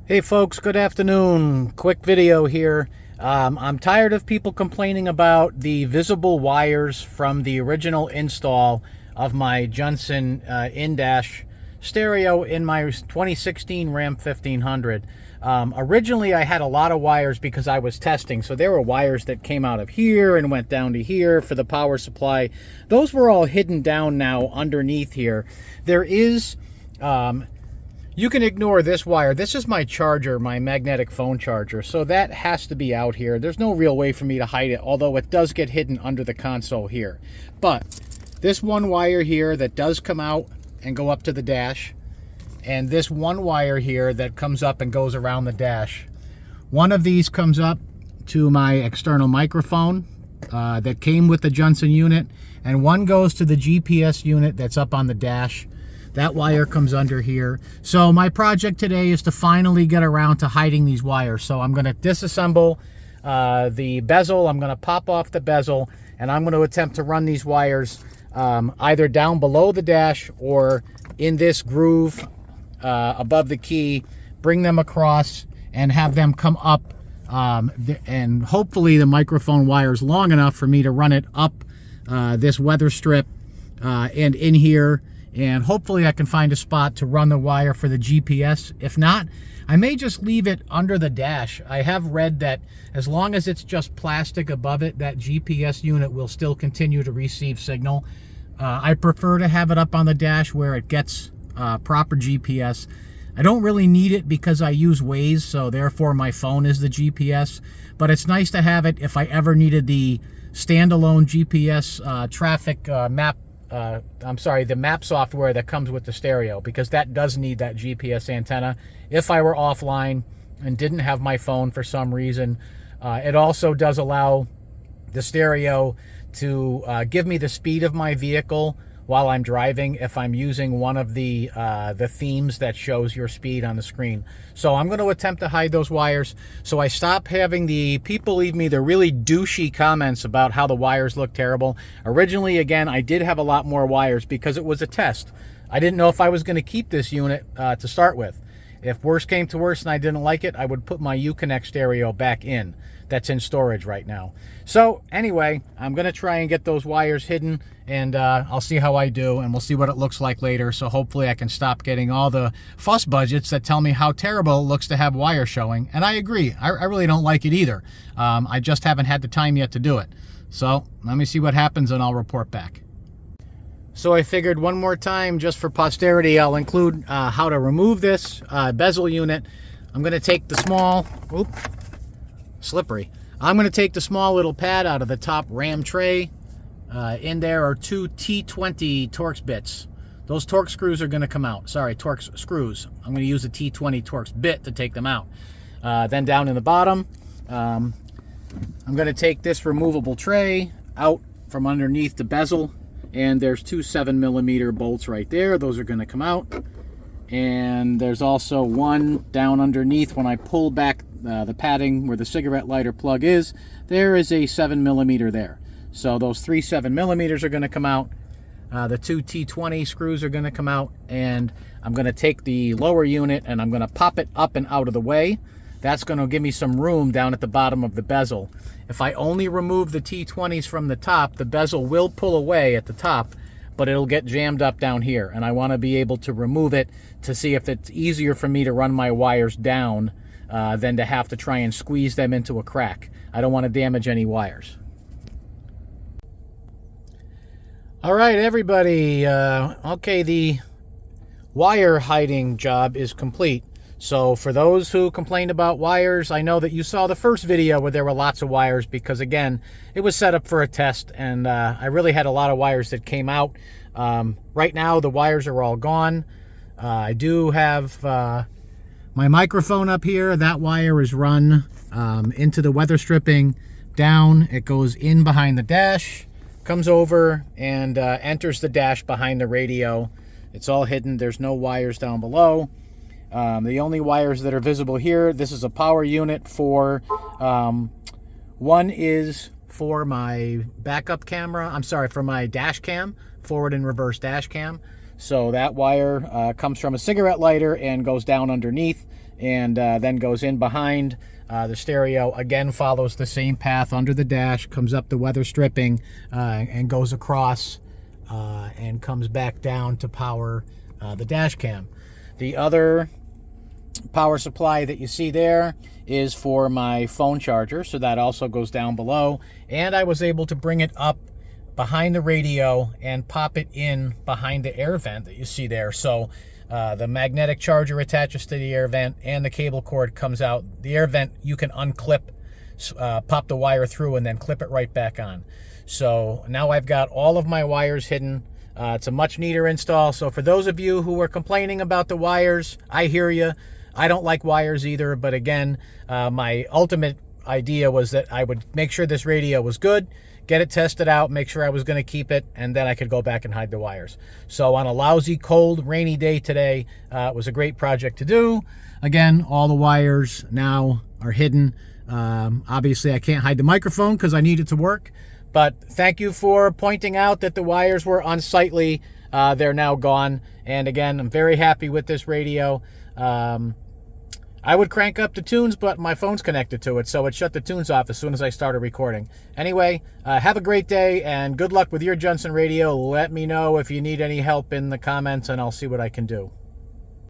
Hey folks, good afternoon. Quick video here. I'm tired of people complaining about the visible wires from the original install of my Junsun in-dash stereo in my 2016 Ram 1500. Originally I had a lot of wires because I was testing, so there were wires that came out of here and went down to here for the power supply. Those were all hidden down now underneath here. There is you can ignore this wire. This is my charger, my magnetic phone charger. So that has to be out here. There's no real way for me to hide it, although it does get hidden under the console here. But this one wire here that does come out and go up to the dash, and this one wire here that comes up and goes around the dash. One of these comes up to my external microphone that came with the Junsun unit, and one goes to the GPS unit that's up on the dash. That wire comes under here. So my project today is to finally get around to hiding these wires. So I'm going to disassemble the bezel. I'm going to pop off the bezel, and I'm going to attempt to run these wires either down below the dash or in this groove above the key, bring them across and have them come up. And hopefully the microphone wire is long enough for me to run it up this weather strip and in here. And hopefully I can find a spot to run the wire for the GPS. If not, I may just leave it under the dash. I have read that as long as it's just plastic above it, that GPS unit will still continue to receive signal. I prefer to have it up on the dash where it gets proper GPS. I don't really need it because I use Waze, so therefore my phone is the GPS. But it's nice to have it if I ever needed the standalone GPS traffic map. The map software that comes with the stereo, because that does need that GPS antenna. If I were offline and didn't have my phone for some reason, it also does allow the stereo to give me the speed of my vehicle while I'm driving if I'm using one of the themes that shows your speed on the screen. So I'm going to attempt to hide those wires so I stop having the people leave me the really douchey comments about how the wires look terrible. Originally, again, I did have a lot more wires because it was a test. I didn't know if I was going to keep this unit to start with. If worse came to worse and I didn't like it, I would put my UConnect stereo back in. That's in storage right now. So anyway, I'm going to try and get those wires hidden, and I'll see how I do, and we'll see what it looks like later. So hopefully I can stop getting all the fuss budgets that tell me how terrible it looks to have wire showing. And I agree. I really don't like it either. I just haven't had the time yet to do it. So let me see what happens, and I'll report back. So I figured one more time, just for posterity, I'll include how to remove this bezel unit. I'm going to take the small, slippery. I'm going to take the small little pad out of the top ram tray. In there are two T20 Torx bits. Those Torx screws are going to come out. Sorry, Torx screws. I'm going to use a T20 Torx bit to take them out. Then down in the bottom, I'm going to take this removable tray out from underneath the bezel. And there's two 7mm bolts right there. Those are going to come out. And there's also one down underneath. When I pull back the padding where the cigarette lighter plug is, there is a 7mm there. So those three 7mm are going to come out. The two T20 screws are going to come out. And I'm going to take the lower unit and I'm going to pop it up and out of the way. That's going to give me some room down at the bottom of the bezel. If I only remove the T20s from the top, the bezel will pull away at the top, but it'll get jammed up down here. And I want to be able to remove it to see if it's easier for me to run my wires down than to have to try and squeeze them into a crack. I don't want to damage any wires. All right, everybody. Okay, the wire hiding job is complete. So for those who complained about wires, I know that you saw the first video where there were lots of wires because, again, it was set up for a test, and I really had a lot of wires that came out. Right now, the wires are all gone. I do have my microphone up here. That wire is run into the weather stripping down. It goes in behind the dash, comes over, and enters the dash behind the radio. It's all hidden. There's no wires down below. The only wires that are visible here, this is a power unit for, one is for my backup camera, for my dash cam, forward and reverse dash cam. So that wire comes from a cigarette lighter and goes down underneath, and then goes in behind the stereo. Again, follows the same path under the dash, comes up the weather stripping, and goes across and comes back down to power the dash cam. The other power supply that you see there is for my phone charger, so that also goes down below. And I was able to bring it up behind the radio and pop it in behind the air vent that you see there. So the magnetic charger attaches to the air vent and the cable cord comes out. The air vent you can unclip, pop the wire through, and then clip it right back on. So now I've got all of my wires hidden. It's a much neater install. So for those of you who were complaining about the wires, I hear you. I don't like wires either, but again, my ultimate idea was that I would make sure this radio was good, get it tested out, make sure I was going to keep it, and then I could go back and hide the wires. So on a lousy, cold, rainy day today, it was a great project to do. Again, all the wires now are hidden. Obviously, I can't hide the microphone because I need it to work, but thank you for pointing out that the wires were unsightly. They're now gone, and again, I'm very happy with this radio. I would crank up the tunes, but my phone's connected to it, so it shut the tunes off as soon as I started recording. Anyway, have a great day, and good luck with your Junsun radio. Let me know if you need any help in the comments, and I'll see what I can do.